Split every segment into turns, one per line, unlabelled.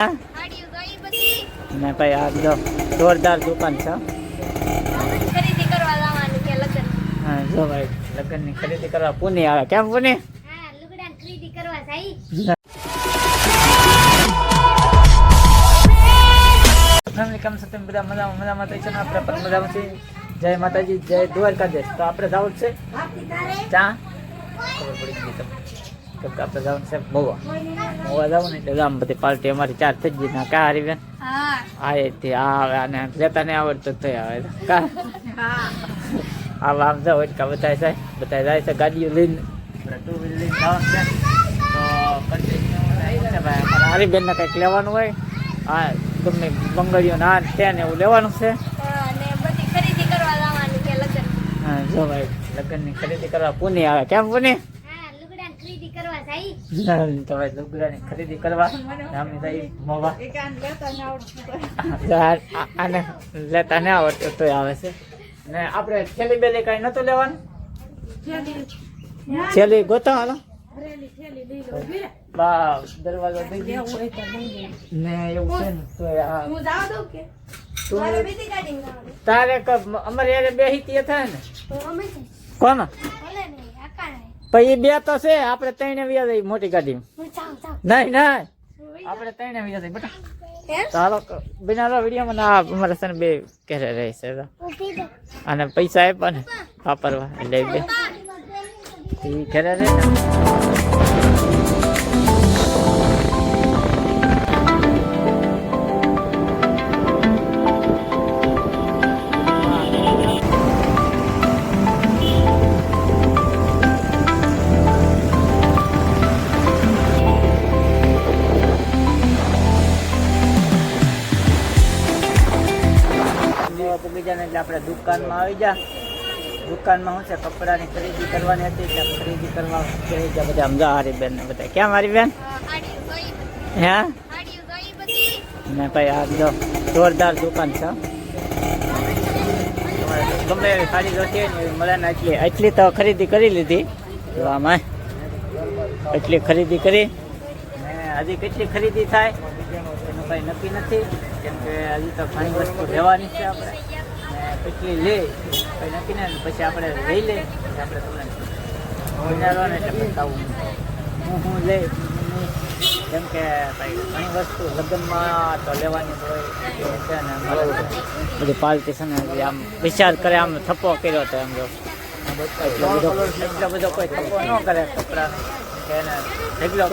ને ભાઈ આ જો જોરદાર દુકાન છે.
ખરીદી કરવા જવાનું છે લગન.
હા જો ભાઈ લગન ની ખરીદી કરવા પુની આવે. કેમ પુની?
હા લુગડા ખરીદી કરવા જાય.
ફેમિલી કેમ છો તમે બધા? મજામાં તો છે ને? આપણે પણ મજામાં છીએ. જય માતાજી, જય દ્વારકાધીશ. તો આપણે જવું છે ચા ખબર પડી ગઈ તમને કેમ કે આપણે જવાનું છે મોવા જવું ને એટલે જામ બધી પાર્ટી અમારી ચાર થઈ ગઈ. ના કા હારી બેન?
હા
આવે તે આવે અને લેતા ને આવડતું તો આવે કા આમ જાવ એટલે બધા જાય છે ગાડીઓ લઈને. આપણે ટુ વ્હીલ લઈને જવાનું છે તો કન્ટિન્યુ ભાઈ અમારે હારીબેન ને કંઈક લેવાનું હોય. હા ગમે બંગડીઓ ના ત્યાં ને એવું લેવાનું છે.
અને બધી ખરીદી કરવા જવાનું છે લગન.
હા જો ભાઈ લગ્ન ની ખરીદી કરવા પુની આવે. કેમ પુની?
હા લુગડા ખરીદી કરવા જાય.
તો ભાઈ લુગડાની ખરીદી કરવા અમે જઈ મોવા. આને લેતા ને આવડતું તો આવે છે ને. આપણે થેલી બેલી કઈ નતું લેવાનું. થેલી ગોતો હાલો બા દરવાજો દઈ દે ને એવું છે ને તો
હું જાવ દઉં કે મારે બીજી ગાડી માં
તારે અમારે યારે બેહીતી થાય ને
તો અમે છે
કોણ
ભલે નહીં આકાણે
પછી બે તો છે. આપણે ત્રણે વ્યા જઈ મોટી ગાડીમાં.
હું જાવ
નહીં આપણે ત્રણે વ્યા જઈ બેટા.
એમ
ચાલો બિના વિડીયોમાં ના અમારે છે ને બે ઘરે રહે છે
ઊભી દે
અને પૈસા આપ્યા ને વાપરવા એટલે બે ઘરે રહે ને. બીજાને એટલે આપણે દુકાનમાં આવી જા. દુકાનમાં શું છે કપડાની ખરીદી કરવાની હતી ત્યાં ખરીદી કરવા જઈ જા બધા. સમજા હારી બેન ને બધા. કેમ હારી બેન?
ગાડી જોઈ
હે
ગાડી જોઈ બધી
ને ભાઈ આ જો જોરદાર દુકાન છે. ગમે એવી સાડી જોતી હોય ને એવી મળે ને એટલી તો ખરીદી કરી લીધી. તો આમાં એટલી ખરીદી કરી ને હજી કેટલી ખરીદી થાય એનું કંઈ નક્કી નથી. કેમ કે હજી તો ઘણી વસ્તુ લેવાની છે આપણે ને કેટલી લે કંઈ નક્કી ને પછી આપણે લઈ લે પછી આપણે તમને વિચારવાનું એટલે બતાવું હું લે. કેમ કે ભાઈ ઘણી વસ્તુ લગ્નમાં તો લેવાની હોય છે ને બધી પાર્ટી છે ને આમ વિચાર કરે. આમ થપ્પો કર્યો હતો એમ જો એટલો બધો કોઈ થપ્પો ન કરે કપડાનો કે એને ઢગલો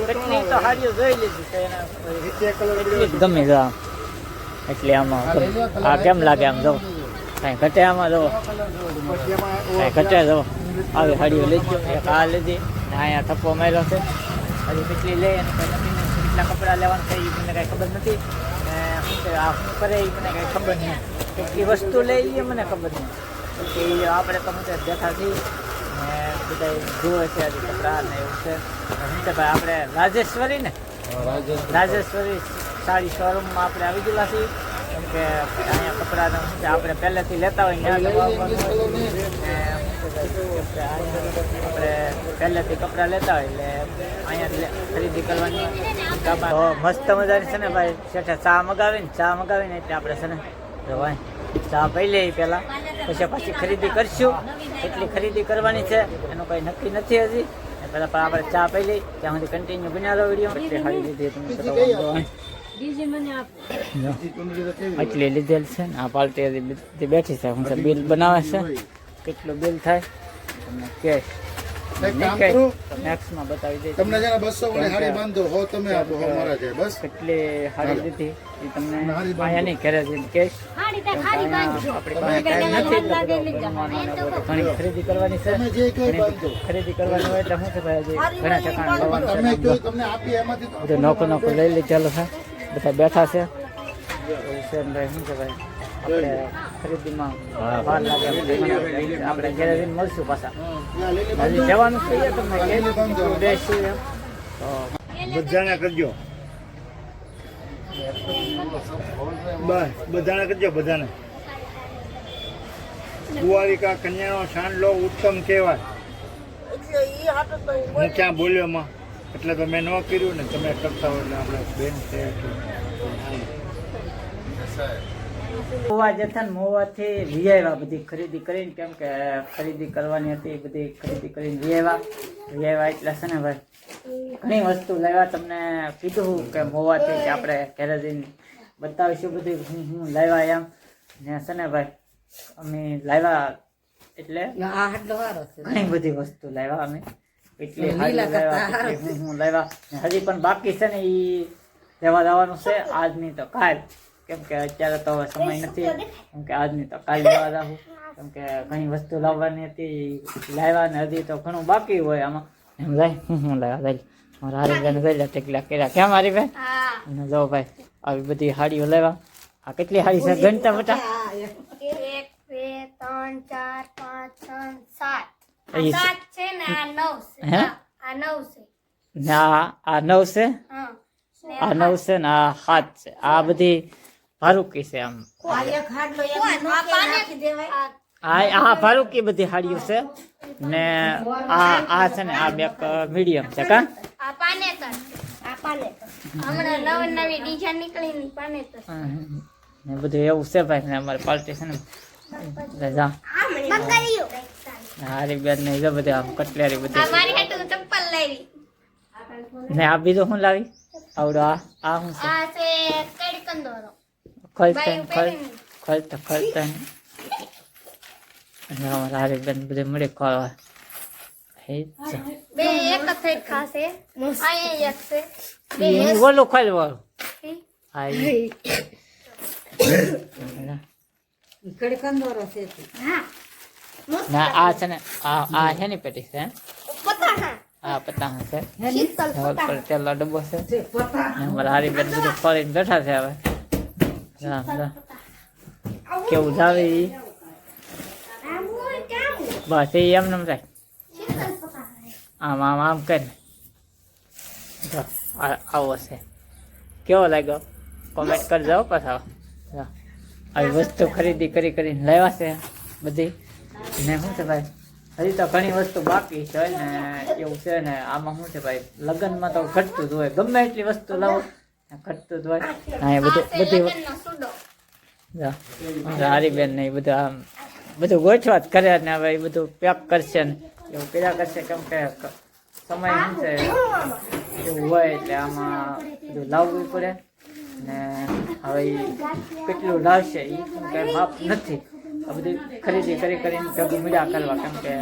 કેટલી તો હાડીઓ જોઈ લીધી છે એને એટલી ગમે છે આમ. એટલે આમાં આ કેમ લાગે આમ જો કાંઈ ઘટે આમાં જો કાંઈ ઘટે જો આવી હાડીઓ લીધી. એક આ લીધી ને અહીંયા થપ્પો માર્યો છે. હજી કેટલી લે અને કંઈ નથી કેટલા કપડાં લેવાનું છે એ મને કાંઈ ખબર નથી. ને શું કરે આ શું કરે એ મને કાંઈ ખબર નહીં. કેટલી વસ્તુ લે એ મને ખબર નહીં. કે આપણે તો શું છે દેખાતી ને બધા જુએ છે હજી કપડાં ને એવું છે. શું છે ભાઈ આપણે રાજેશ્વરી ને રાજેશ્વરી સાડી શોરૂમમાં આપણે આવી ગયેલા છીએ. કેમ કે અહીંયા કપડાં શું છે આપણે પહેલેથી લેતા હોય ત્યાં આપણે પહેલેથી કપડાં લેતા હોય એટલે અહીંયા ખરીદી કરવાની. તો મસ્ત મજાની છે ને ભાઈ શેઠે ચા મગાવીને એટલે આપણે છે ને તો ભાઈ ચા પી લઈએ પહેલાં પછી ખરીદી કરશું. કેટલી ખરીદી કરવાની છે એનું કંઈ નક્કી નથી હજી. પહેલાં પણ આપણે ચા પી લઈ ત્યાં સુધી કન્ટિન્યુ બનાવો વિડીયો. એટલે ખાલી લીધી તમને એટલી લીધેલ છે ને આ પાર્ટી હજી બેઠી છે. હું બિલ બનાવે છે કેટલું બિલ થાય તમને કેશ નેક્સ્ટમાં બતાવી દઈશ.
તમને જરા 200 વાળી હાડી બાંધો હો તમે આપો હો મારા છે બસ.
કેટલી હાડી દીધી એ તમને આયા નહીં ઘરે જઈને કેશ.
હાડી તો ખાલી બાંધજો
ઘણી ખરીદી કરવાની છે.
તમે જે કઈ બાંધો
ખરીદી કરવાની હોય એટલે શું છે ભાઈ હજી ઘણા ઠેકાણા લેવાનું
તમે
છે.
કયો તમને આપી એમાંથી તો
બધું નોખું લઈ લીધેલું છે. બધા બેઠા છે એવું છે ને ભાઈ. શું છે ભાઈ આપણે ખરીદીમાં વાર લાગે આપણે ઘરે જઈને મળશું પાછા. હજી જવાનું છે તમને બેસું એમ તો
બધાને કરજો બસ બધાને કરજો બધાને. કુંવારિકા કન્યાનો સાંડલો ઉત્તમ કહેવાય. હું ક્યાં બોલ્યો માં એટલે તો મેં ન કર્યું ને, તમે કરતા હોય એટલે આપણે બેન છે એટલે.
મોવા જતા ને મોવાથી લઈ આવ્યા બધી ખરીદી કરીને, કેમ કે ખરીદી કરવાની હતી, બધી ખરીદી કરીને લઈ આવ્યા એટલે છે ને ભાઈ ઘણી વસ્તુ લેવા. તમને કીધું કે મોવાથી કે આપણે ઘરે જઈને બતાવીશું બધું હું લાવ્યા એમ. ને છે ને ભાઈ અમે લાવ્યા એટલે ઘણી બધી વસ્તુ લાવ્યા અમે, એટલી હારી લાવ્યા, હું લાવ્યા. હજી પણ બાકી છે ને એ લેવા જવાનું છે, આજની તો કાલ, કેમ કે અત્યારે તો હવે સમય નથી, કેમ કે આજની તો કાલ લેવા જાઉં, કેમ કે ઘણી વસ્તુ લાવવાની હતી લાવ્યા ને હજી તો ઘણું બાકી હોય આમાં. એમ લાય હું લાવ્યા લઈ મારા હારી બેન ગયેલા ટેકલા કર્યા. કેમ મારી બેન? અને જો ભાઈ આવી બધી હાડીઓ લેવા. આ કેટલી હાડી છે ગણતા બટા?
1 2 3 4 5 6 7
અહીં
7 છે ને આ 9 છે.
હે?
આ 9 છે.
ના આ 9 છે,
હા.
આ 9 છે ને આ 7 છે. આ બધી ભારુકી છે આમ. આ ભારુકી બધી હાડીઓ છે ને આ છે ને આ બે મીડિયમ છે કા.
આ પાનેતર. હમણાં નવી ડિઝાઇન નીકળી ની પાનેતર.
ને બધું એવું છે ભાઈ. ને અમારી પાર્ટી છે ને જા હારી બેન ને જો બધું આમ કટલેરી બધી.
આ મારી હાટુ ચપ્પલ લાવી.
ને આ બીજું શું લાવી? આવડો આ શું છે?
આ છે કડી કંદોરો.
ખોલતા હારી બેન બધું મળી ખોલવા.
બે એક જ થઈ ખાશે. અહીંયા એક છે. બે
ઓલું ખોલવાનું. હા
હા.
ના આ છે ને આ હેની પેટી છે?
પતાહા.
આ પતાહા છે.
શીતલ
પર તેલનો ડબ્બો છે. અમારા હારી બેન બધું ખોલીને બેઠા છે હવે. કેવું જાવે ઈ? બસ એ એમ નમ થાય. આમ આમ આમ કર. આવો છે. કેવો લાગ્યો કોમેન્ટ કરજો પાછા. આવી વસ્તુ ખરીદી કરીને લાવ્યા છે બધી. ને શું છે ભાઈ હજી તો ઘણી વસ્તુ બાકી છે ને એવું છે ને. આમાં શું છે ભાઈ લગ્નમાં તો ઘટતું જ હોય, ગમે એટલી વસ્તુ લાવો ઘટતું જ હોય. હા એ બધી હારી બેન ને એ બધું આમ બધું ગોઠવા જ કરે ને હવે એ બધું પેક કરશે ને એવું કર્યા કરશે, કેમ કે સમય શું છે એવું હોય એટલે આમાં બધું લાવવું પડે. ને હવે કેટલું લાવશે એ કઈ માપ નથી. આ બધી ખરીદી કરીને ભેગું મીડા કરવા, કેમ કે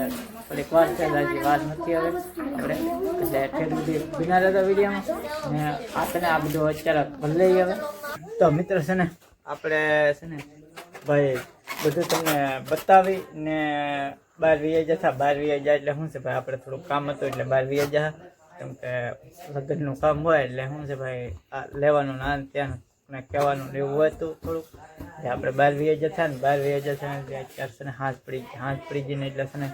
થોડીક વાર છે હજી વાર નથી હવે આપણે એટલે એટલી બધી બિના રહેતા વિડીયોમાં. ને આપણે આ બધું અત્યારે ભરી લઈએ હવે. તો મિત્રો છે ને આપણે છે ને ભાઈ બધું તમને બતાવી ને બહાર વીઆઈ જતા. બહાર વીઆઈ જાય એટલે શું છે ભાઈ આપણે થોડુંક કામ હતું એટલે બહાર વીઆઈ જા, કેમ કે લગ્નનું કામ હોય એટલે શું છે ભાઈ આ લેવાનું ના ત્યાં ને કહેવાનું એવું હોય તો થોડુંક આપણે બહાર વીઆઈ જતા ને બહાર વીઆઈ જતા એટલે અત્યારે છે ને હાથ પડી જઈને એટલે છે ને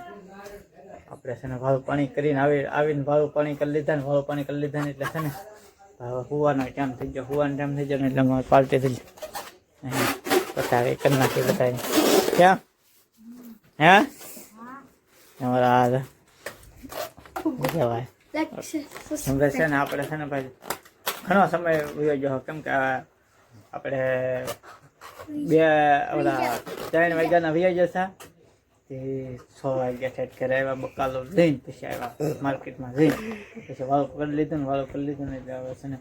આપણે છે ને વાળું પાણી કરીને આવીને વાળું પાણી કરી લીધા ને વાળું પાણી કરી લીધા ને એટલે છે ને હવે હુવાનો ટાઈમ થઈ ગયો. હુવાનો ટાઈમ થઈ ગયો ને એટલે અમારે પાર્ટી થઈ જાય બતાવે કરી નાખી બતાવી. ક્યાં હે અમારા જવાય હવે છે ને આપણે છે ને ભાઈ ઘણો સમય વયો ગયો, કેમ કે આપણે 3 વાગ્યાના વયા જતા તે 6 વાગ્યા ઠેઠ ઘરે આવ્યા. બકાલો લઈને પછી આવ્યા માર્કેટમાં જઈને પછી વાળું કરી લીધું ને એટલે હવે છે ને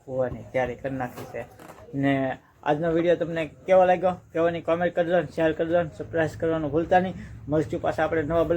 હોવાની તૈયારી કરી નાખી છે. ને આજનો વિડીયો તમને કેવો લાગ્યો કહેવાની કોમેન્ટ કરજો, શેર કરજો, સબસ્ક્રાઈબ કરવાનું ભૂલતા નહીં. મળશું પાછા આપણે નવા